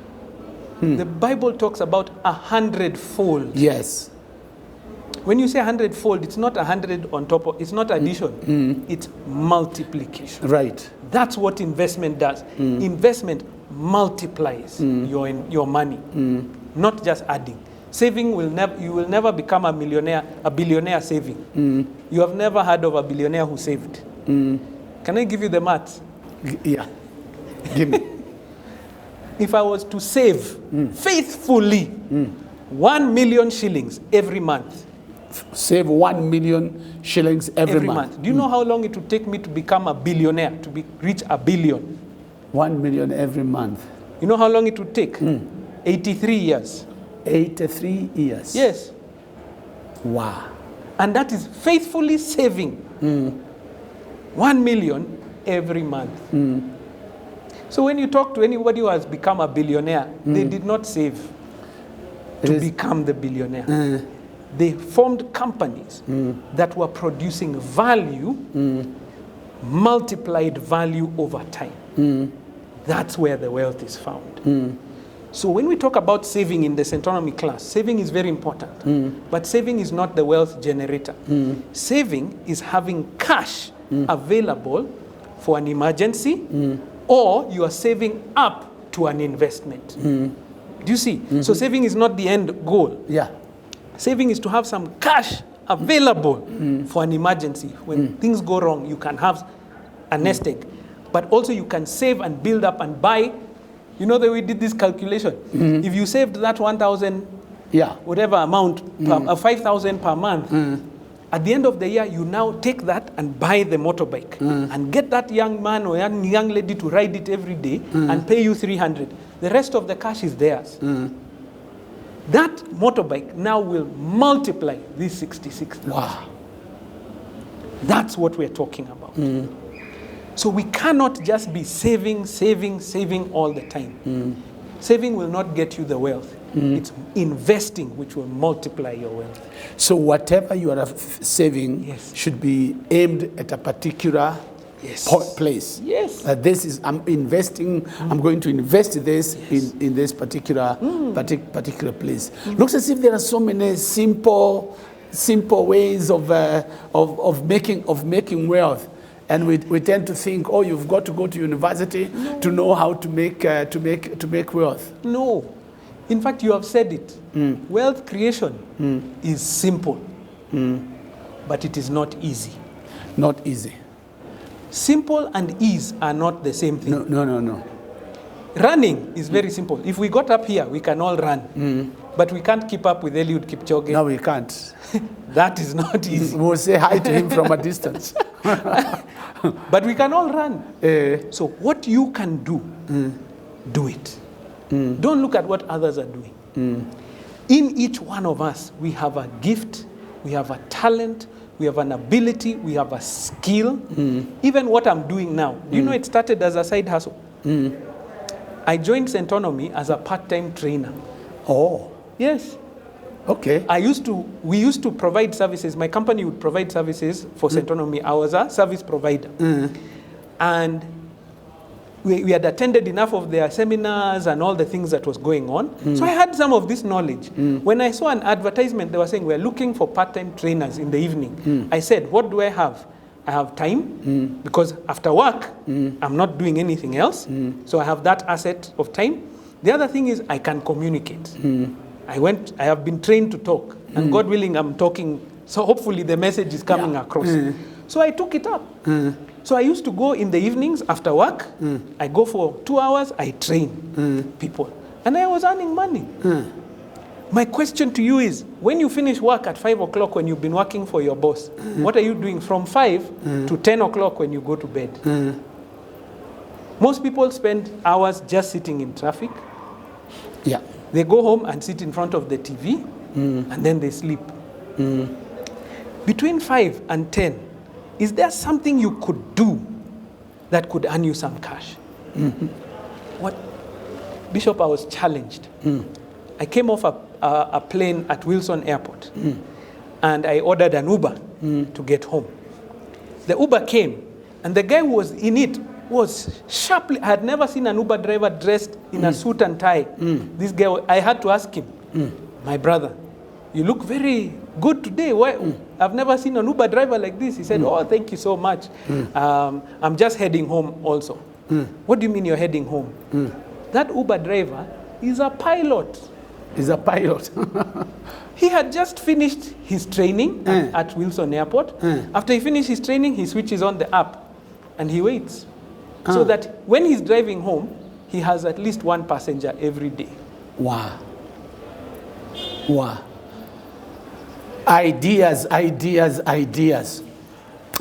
The Bible talks about 100-fold. Yes. When you say 100-fold, it's not 100 on top of, it's not addition, it's multiplication. Right. That's what investment does. Investment multiplies your money, not just adding. Saving you will never become a billionaire saving. You have never heard of a billionaire who saved. Can I give you the maths? Yeah. Give me. If I was to save faithfully 1 million shillings every month, Save 1 million shillings every month. Do you know how long it would take me to become a billionaire, reach a billion? 1 million every month. You know how long it would take? 83 years. 83 years. Yes. Wow. And that is faithfully saving 1 million every month. So when you talk to anybody who has become a billionaire, they did not save to become the billionaire. They formed companies that were producing value, multiplied value over time. That's where the wealth is found. So when we talk about saving in the Centonomy class, saving is very important. But saving is not the wealth generator. Saving is having cash available for an emergency, or you are saving up to an investment. Do you see? So saving is not the end goal. Yeah. Saving is to have some cash available for an emergency. When things go wrong, you can have a nest egg. But also you can save and build up and buy. You know that we did this calculation. If you saved that 1,000, whatever amount, 5,000 per month, at the end of the year, you now take that and buy the motorbike and get that young man or young lady to ride it every day and pay you 300. The rest of the cash is theirs. That motorbike now will multiply these 66,000. Wow. That's what we're talking about. So we cannot just be saving all the time. Saving will not get you the wealth. It's investing which will multiply your wealth. So whatever you are saving should be aimed at a particular place. Yes. This is, I'm investing, I'm going to invest this in this particular place. Looks as if there are so many simple ways of making wealth. And we tend to think, oh, you've got to go to university to know how to make wealth. No. In fact, you have said it. Wealth creation is simple, but it is not easy. Not easy. Simple and ease are not the same thing. No. Running is very simple. If we got up here, we can all run. But we can't keep up with Eliud Kipchoge. No, we can't. That is not easy. We'll say hi to him from a distance. But we can all run. So what you can do, do it. Don't look at what others are doing. In each one of us, we have a gift, we have a talent, we have an ability, we have a skill. Even what I'm doing now, you know, it started as a side hustle. I joined Centonomy as a part-time trainer. Oh. Yes. Okay. We used to provide services. My company would provide services for Centonomy. I was a service provider. And we had attended enough of their seminars and all the things that was going on. So I had some of this knowledge. When I saw an advertisement, they were saying, we're looking for part-time trainers in the evening. I said, what do I have? I have time, because after work, I'm not doing anything else. So I have that asset of time. The other thing is I can communicate. I have been trained to talk, and God willing, I'm talking, so hopefully the message is coming across. So I took it up. So I used to go in the evenings after work. I go for 2 hours, I train people. And I was earning money. My question to you is, when you finish work at 5 o'clock when you've been working for your boss, what are you doing from 5 to 10 o'clock when you go to bed? Most people spend hours just sitting in traffic. Yeah. They go home and sit in front of the TV, and then they sleep. Between 5 and 10, is there something you could do that could earn you some cash? What? Bishop, I was challenged. I came off a plane at Wilson Airport, and I ordered an Uber to get home. The Uber came, and the guy who was in it was sharply, I had never seen an Uber driver dressed in a suit and tie. This guy, I had to ask him, my brother, you look very good today. Why? I've never seen an Uber driver like this. He said, oh, thank you so much. I'm just heading home also. What do you mean you're heading home? That Uber driver is a pilot. He's a pilot. He had just finished his training at Wilson Airport. After he finished his training, he switches on the app and he waits. So that when he's driving home, he has at least one passenger every day. Wow. Wow. Ideas.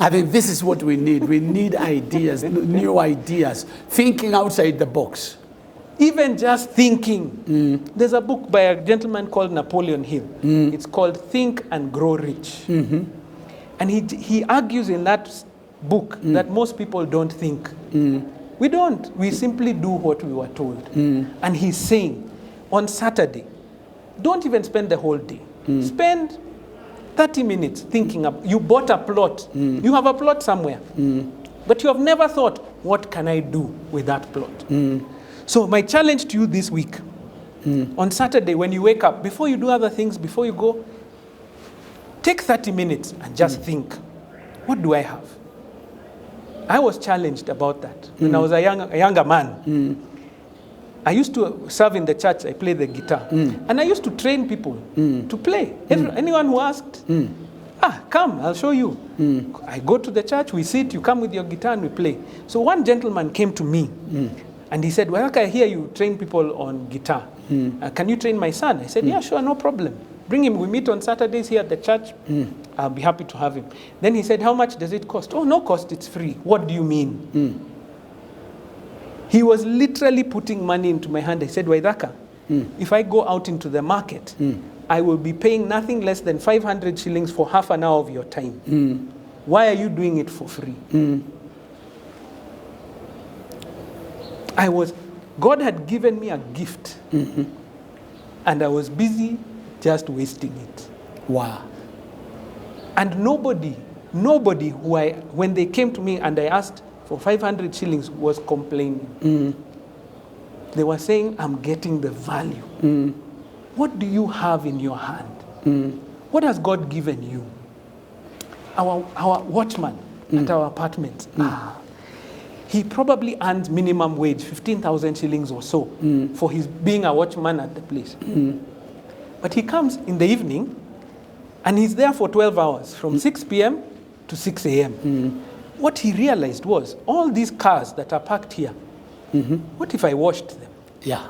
I think this is what we need. We need ideas, new ideas, thinking outside the box. Even just thinking. There's a book by a gentleman called Napoleon Hill. It's called Think and Grow Rich. And he argues in that book that most people don't think. We don't. We simply do what we were told. And he's saying, on Saturday, don't even spend the whole day. Spend 30 minutes thinking. You bought a plot. You have a plot somewhere. But you have never thought, what can I do with that plot? So my challenge to you this week, on Saturday when you wake up, before you do other things, before you go, take 30 minutes and just think, what do I have? I was challenged about that when I was a younger man. I used to serve in the church. I played the guitar. And I used to train people to play. Anyone who asked, come, I'll show you. I go to the church, we sit, you come with your guitar and we play. So one gentleman came to me and he said, well, I hear you train people on guitar. Can you train my son? I said, yeah, sure, no problem. Bring him. We meet on Saturdays here at the church. I'll be happy to have him. Then he said, how much does it cost? Oh, no cost, it's free. What do you mean? He was literally putting money into my hand. I said, Waithaka, if I go out into the market, I will be paying nothing less than 500 shillings for half an hour of your time. Why are you doing it for free? God had given me a gift, and I was busy just wasting it. Wow. And nobody when they came to me and I asked for 500 shillings was complaining. They were saying, I'm getting the value. What do you have in your hand? What has God given you? Our watchman at our apartment, he probably earns minimum wage, 15,000 shillings or so, for his being a watchman at the place. But he comes in the evening, and he's there for 12 hours, from 6 p.m. to 6 a.m. What he realized was, all these cars that are parked here, what if I washed them? Yeah.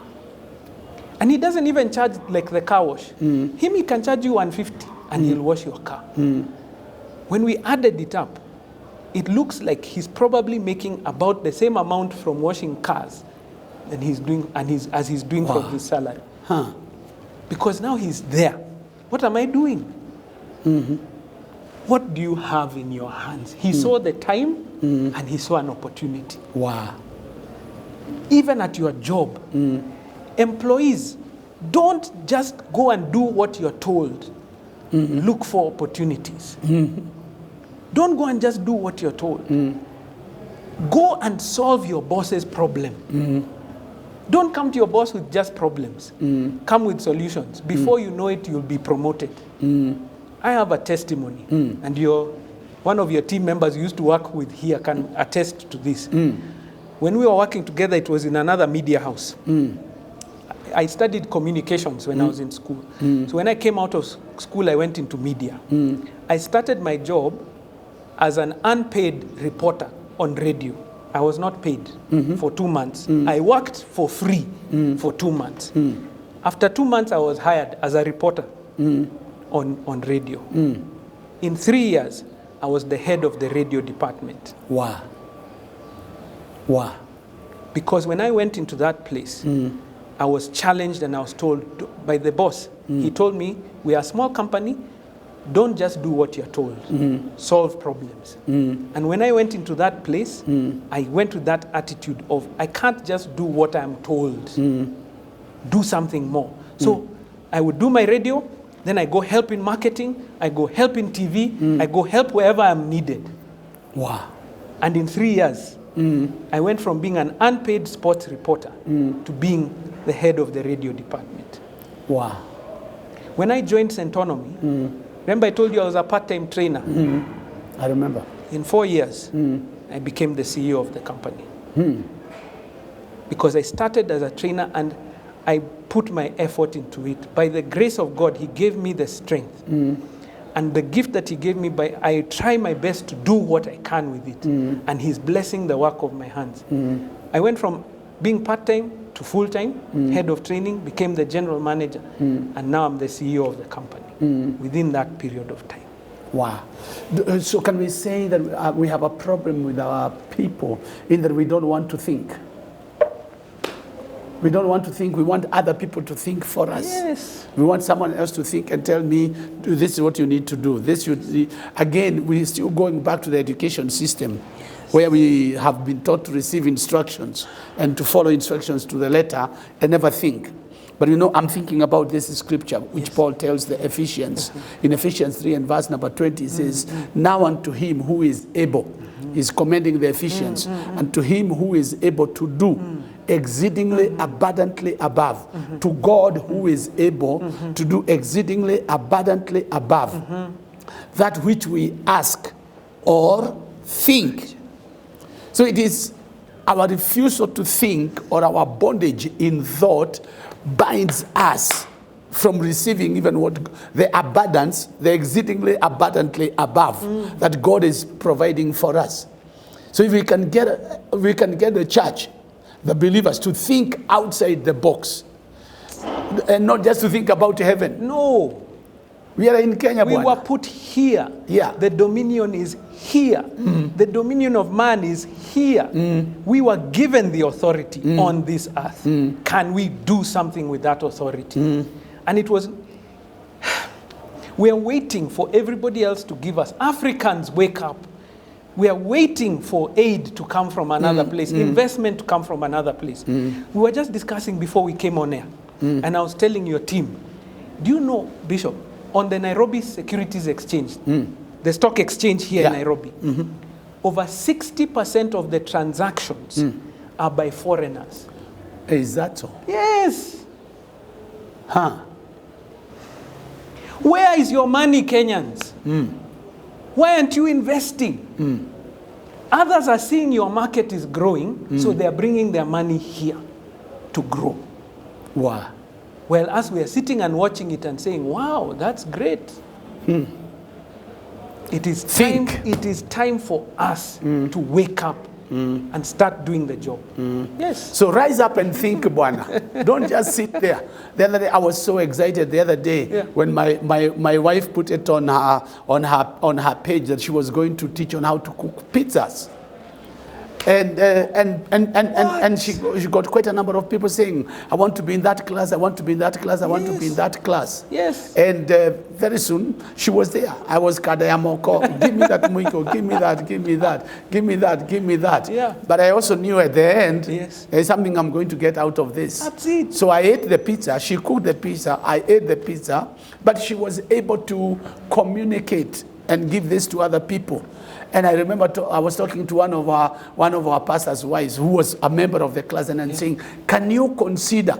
And he doesn't even charge like the car wash. He can charge you 150, and he'll wash your car. When we added it up, it looks like he's probably making about the same amount from washing cars than he's doing, as he's doing from his salary. Because now he's there. What am I doing? What do you have in your hands? He saw the time and he saw an opportunity. Wow. Even at your job, employees, don't just go and do what you're told. Look for opportunities. Don't go and just do what you're told. Go and solve your boss's problem. Don't come to your boss with just problems. Come with solutions. Before you know it, you'll be promoted. I have a testimony, and one of your team members you used to work with here can attest to this. When we were working together, it was in another media house. I studied communications when I was in school. So when I came out of school, I went into media. I started my job as an unpaid reporter on radio. I was not paid for 2 months. I worked for free for 2 months. After 2 months, I was hired as a reporter on radio. In 3 years, I was the head of the radio department. Wow. Wow. Because when I went into that place, I was challenged and I was told by the boss. He told me, we are a small company. Don't just do what you're told. Solve problems. And when I went into that place, I went with that attitude of, I can't just do what I'm told. Do something more. So I would do my radio, then I go help in marketing, I go help in TV, I go help wherever I'm needed. Wow. And in 3 years, I went from being an unpaid sports reporter to being the head of the radio department. Wow. When I joined Centonomy, remember I told you I was a part-time trainer? I remember. In 4 years, I became the CEO of the company. Because I started as a trainer and I put my effort into it. By the grace of God, He gave me the strength. And the gift that He gave me, I try my best to do what I can with it. And He's blessing the work of my hands. I went from being part-time to full-time, head of training, became the general manager, and now I'm the CEO of the company within that period of time. Wow. So can we say that we have a problem with our people in that we don't want to think? We don't want to think. We want other people to think for us. Yes. We want someone else to think and tell me, this is what you need to do. Again, we're still going back to the education system where we have been taught to receive instructions and to follow instructions to the letter and never think. But I'm thinking about this scripture, which Paul tells the Ephesians. In Ephesians 3 and verse number 20, it says, now unto him who is able, he's commending the Ephesians, and to him who is able to do exceedingly abundantly above, to God who is able to do exceedingly abundantly above that which we ask or think. So it is our refusal to think or our bondage in thought binds us from receiving even what the abundance, the exceedingly abundantly above that God is providing for us. So if we can get the church, the believers, to think outside the box and not just to think about heaven. No. We are in Kenya. We were put here. Yeah. The dominion is here. The dominion of man is here. We were given the authority on this earth. Can we do something with that authority? And it was, we are waiting for everybody else to give us. Africans, wake up. We are waiting for aid to come from another place, investment to come from another place. We were just discussing before we came on air, and I was telling your team, do you know, Bishop, on the Nairobi Securities Exchange, the stock exchange here in Nairobi, over 60% of the transactions are by foreigners. Is that so? Yes. Where is your money, Kenyans? Why aren't you investing? Others are seeing your market is growing, so they are bringing their money here to grow. Wow. Well, as we are sitting and watching it and saying, wow, that's great. It is time for us to wake up and start doing the job. Yes. So rise up and think, Bwana. Don't just sit there. The other day, I was so excited the other day when my wife put it on her page that she was going to teach on how to cook pizzas. And she got quite a number of people saying, I want to be in that class, I want to be in that class, I want to be in that class. Yes. And very soon, she was there. I was Kadayamoko, give me that muiko, give me that, give me that, give me that, give me that. Yeah. But I also knew at the end, there's something I'm going to get out of this. That's it. So I ate the pizza, she cooked the pizza, I ate the pizza, but she was able to communicate and give this to other people. And I remember I was talking to one of our pastors' wives who was a member of the class and saying, can you consider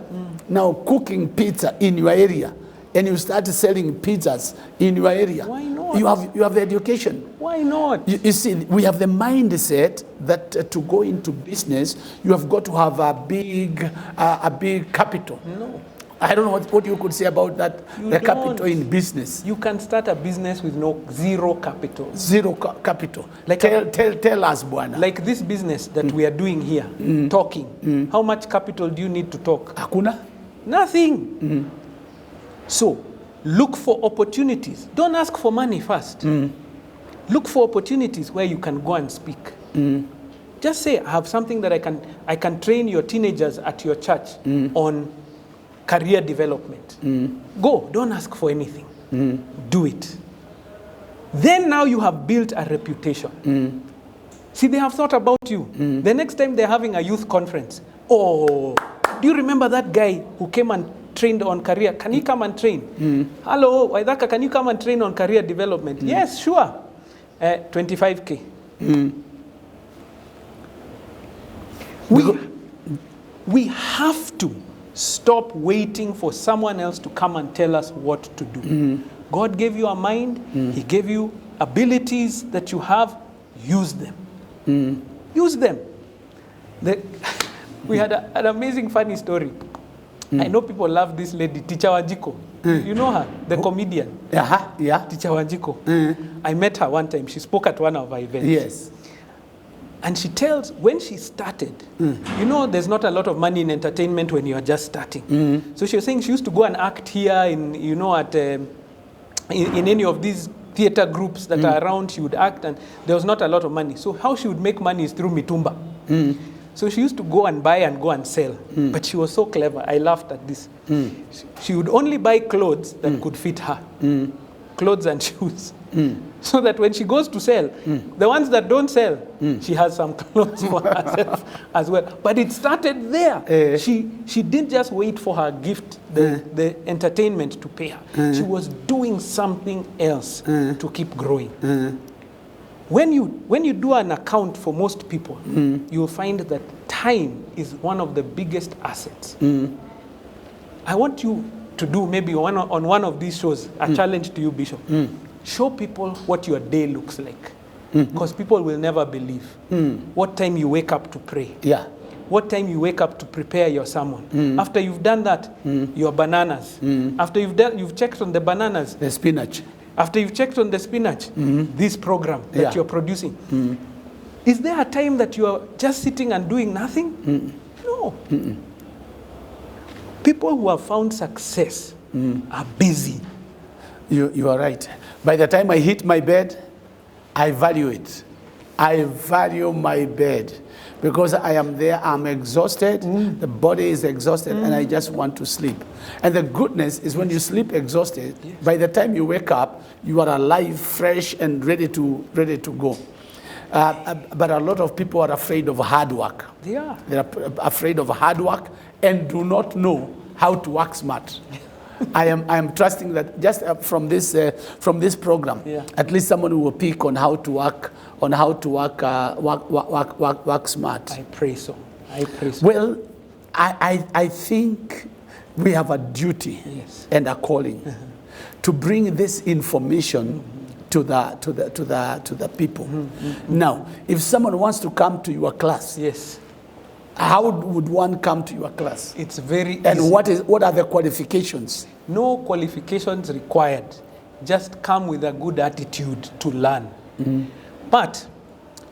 now cooking pizza in your area and you start selling pizzas in your area? Why not? You have the education. Why not? You see, we have the mindset that to go into business, you have got to have a big capital. No. I don't know what you could say about that, capital in business. You can start a business with zero capital. Zero capital. Like tell us, Bwana. Like this business that we are doing here, talking. How much capital do you need to talk? Hakuna? Nothing. So, look for opportunities. Don't ask for money first. Look for opportunities where you can go and speak. Just say, I have something that I can train your teenagers at your church on career development. Go, don't ask for anything. Do it. Then now you have built a reputation. See, they have thought about you. The next time they're having a youth conference, do you remember that guy who came and trained on career? Can he come and train? Hello, Waithaka, can you come and train on career development? Yes, sure. 25K. We have to stop waiting for someone else to come and tell us what to do. God gave you a mind. He gave you abilities that you have. Use them. Use them. We had an amazing funny story. I know people love this lady, Teacher Wanjiko. You know her, the comedian. Yeah. Teacher Wanjiko. I met her one time. She spoke at one of our events. Yes. And she tells, when she started, you know, there's not a lot of money in entertainment when you are just starting. So she was saying she used to go and act here in, you know, at in any of these theater groups that are around. She would act, and there was not a lot of money. So how she would make money is through mitumba. So she used to go and buy and go and sell. But she was so clever. I laughed at this. She would only buy clothes that could fit her. Clothes and shoes. So that when she goes to sell, the ones that don't sell, she has some clothes for herself as well. But it started there. She didn't just wait for her gift, the entertainment to pay her. She was doing something else to keep growing. When you do an account for most people, you'll find that time is one of the biggest assets. I want you to do maybe on one of these shows, a challenge to you, Bishop. Show people what your day looks like. Because people will never believe. What time you wake up to pray. Yeah. What time you wake up to prepare your sermon. After you've done that, your bananas. After you've checked on the bananas. The spinach. After you've checked on the spinach, this program that you're producing. Is there a time that you are just sitting and doing nothing? No. People who have found success are busy. You are right. By the time I hit my bed, I value it. I value my bed because I am there, I'm exhausted, the body is exhausted, and I just want to sleep. And the goodness is when you sleep exhausted, by the time you wake up, you are alive, fresh, and ready to go. But a lot of people are afraid of hard work. They are. They're afraid of hard work and do not know how to work smart. I am trusting that just from this program, at least someone will pick on how to work smart. I pray so. Well, I think we have a duty and a calling to bring this information to the people. Now, if someone wants to come to your class, how would one come to your class? It's very easy. And what are the qualifications? No qualifications required. Just come with a good attitude to learn. But,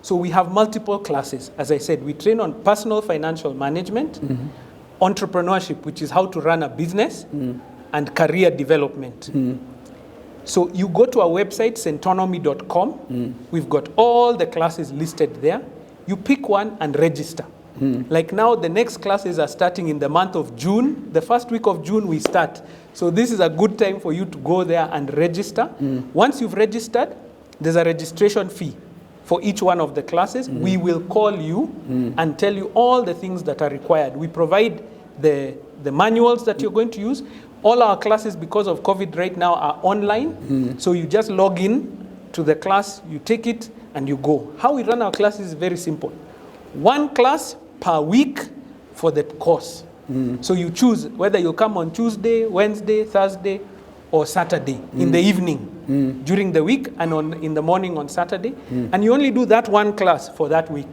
so we have multiple classes. As I said, we train on personal financial management, entrepreneurship, which is how to run a business, and career development. So you go to our website, Centonomy.com. We've got all the classes listed there. You pick one and register. Like now, the next classes are starting in the month of June. The first week of June, we start. So this is a good time for you to go there and register. Once you've registered, there's a registration fee for each one of the classes. We will call you and tell you all the things that are required. We provide the manuals that you're going to use. All our classes, because of COVID right now, are online. So you just log in to the class, you take it, and you go. How we run our classes is very simple. One class per week for the course. So you choose whether you'll come on Tuesday, Wednesday, Thursday, or Saturday in the evening during the week, and in the morning on Saturday. And you only do that one class for that week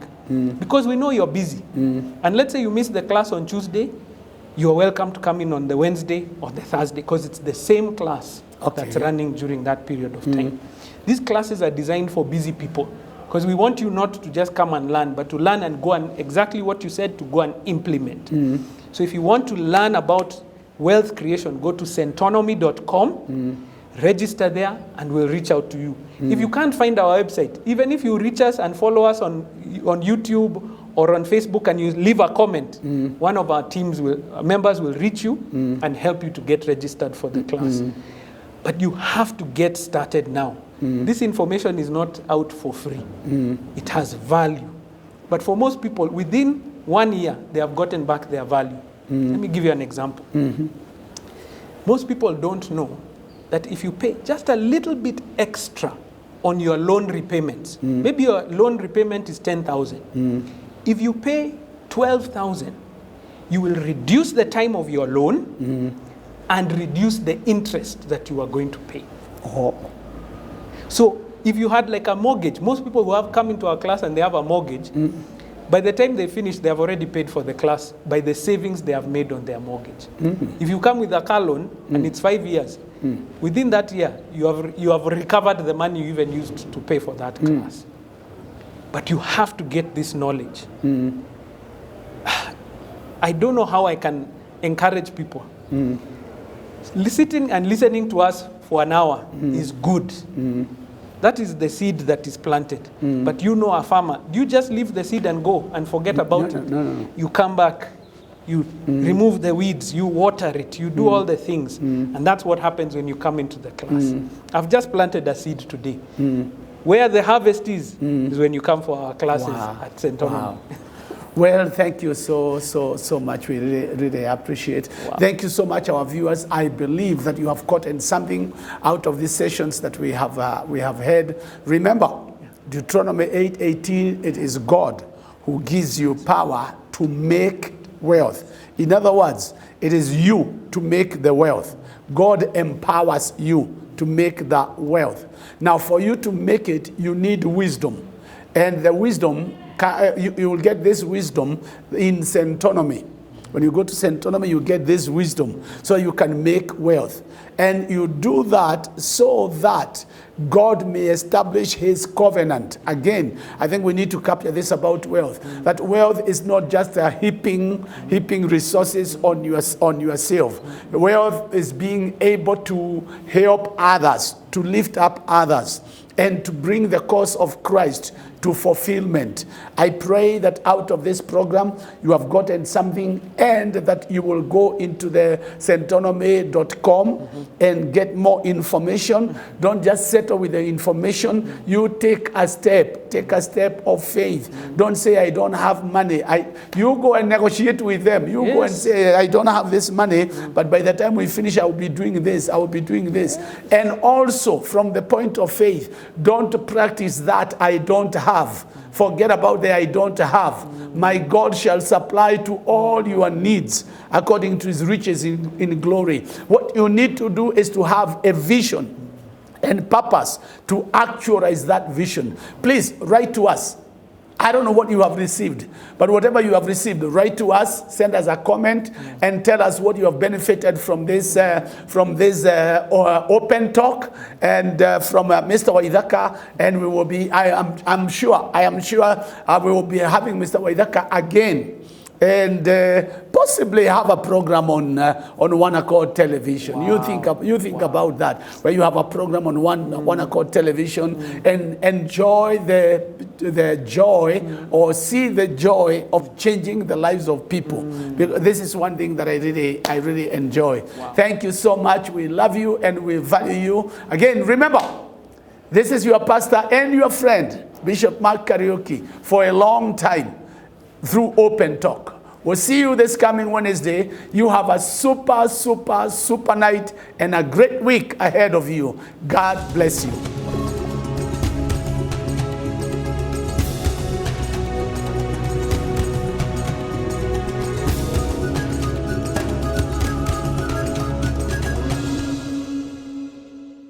because we know you're busy. And let's say you miss the class on Tuesday, you're welcome to come in on the Wednesday or the Thursday because it's the same class that's running during that period of time. These classes are designed for busy people. Because we want you not to just come and learn, but to learn and go and exactly what you said, to go and implement. So if you want to learn about wealth creation, go to Centonomy.com, register there, and we'll reach out to you. If you can't find our website, even if you reach us and follow us on YouTube or on Facebook and you leave a comment, one of our members will reach you and help you to get registered for the class. But you have to get started now. This information is not out for free. It has value. But for most people, within 1 year, they have gotten back their value. Let me give you an example. Most people don't know that if you pay just a little bit extra on your loan repayments, maybe your loan repayment is 10,000. If you pay 12,000, you will reduce the time of your loan and reduce the interest that you are going to pay. So if you had like a mortgage, most people who have come into our class and they have a mortgage, by the time they finish, they have already paid for the class by the savings they have made on their mortgage. If you come with a car loan and it's 5 years, within that year, you have recovered the money you even used to pay for that class. But you have to get this knowledge. I don't know how I can encourage people. Sitting and listening to us for an hour is good. That is the seed that is planted. But you know a farmer, do you just leave the seed and go and forget about it? No. You come back, you remove the weeds, you water it, you do all the things. And that's what happens when you come into the class. I've just planted a seed today. Where the harvest is when you come for our classes at Centonomy. Wow. Well, thank you so much. We really appreciate. Thank you so much, our viewers. I believe that you have gotten something out of these sessions that we have had. Remember, Deuteronomy 8:18. It is God who gives you power to make wealth. In other words, it is you to make the wealth. God empowers you to make the wealth. Now, for you to make it, you need wisdom, and the wisdom. You will get this wisdom in Centonomy. When you go to Centonomy, you get this wisdom so you can make wealth. And you do that so that God may establish his covenant. Again, I think we need to capture this about wealth. That wealth is not just a heaping resources on yourself. Wealth is being able to help others, to lift up others, and to bring the cause of Christ to fulfillment. I pray that out of this program, you have gotten something, and that you will go into the centonomy.com and get more information. Don't just settle with the information. You take a step of faith. Don't say, I don't have money. You go and negotiate with them. You go and say, I don't have this money, but by the time we finish, I will be doing this, I will be doing this. And also, from the point of faith, don't practice that I don't have. Forget about the I don't have. My God shall supply to all your needs according to his riches in glory. What you need to do is to have a vision and purpose to actualize that vision. Please write to us. I don't know what you have received, but whatever you have received, write to us, send us a comment, and tell us what you have benefited from this open talk, and from Mr. Waithaka. And we will be, I am sure we will be having Mr. Waithaka again, and possibly have a program on One Accord Television. You think about that, where you have a program on One Accord Television, and enjoy the joy, or see the joy of changing the lives of people. Because this is one thing that I really enjoy. Thank you so much. We love you and we value you. Again, remember, this is your pastor and your friend, Bishop Mark Kariuki, for a long time, through Open Talk. We'll see you this coming Wednesday. You have a super night and a great week ahead of you. God bless you.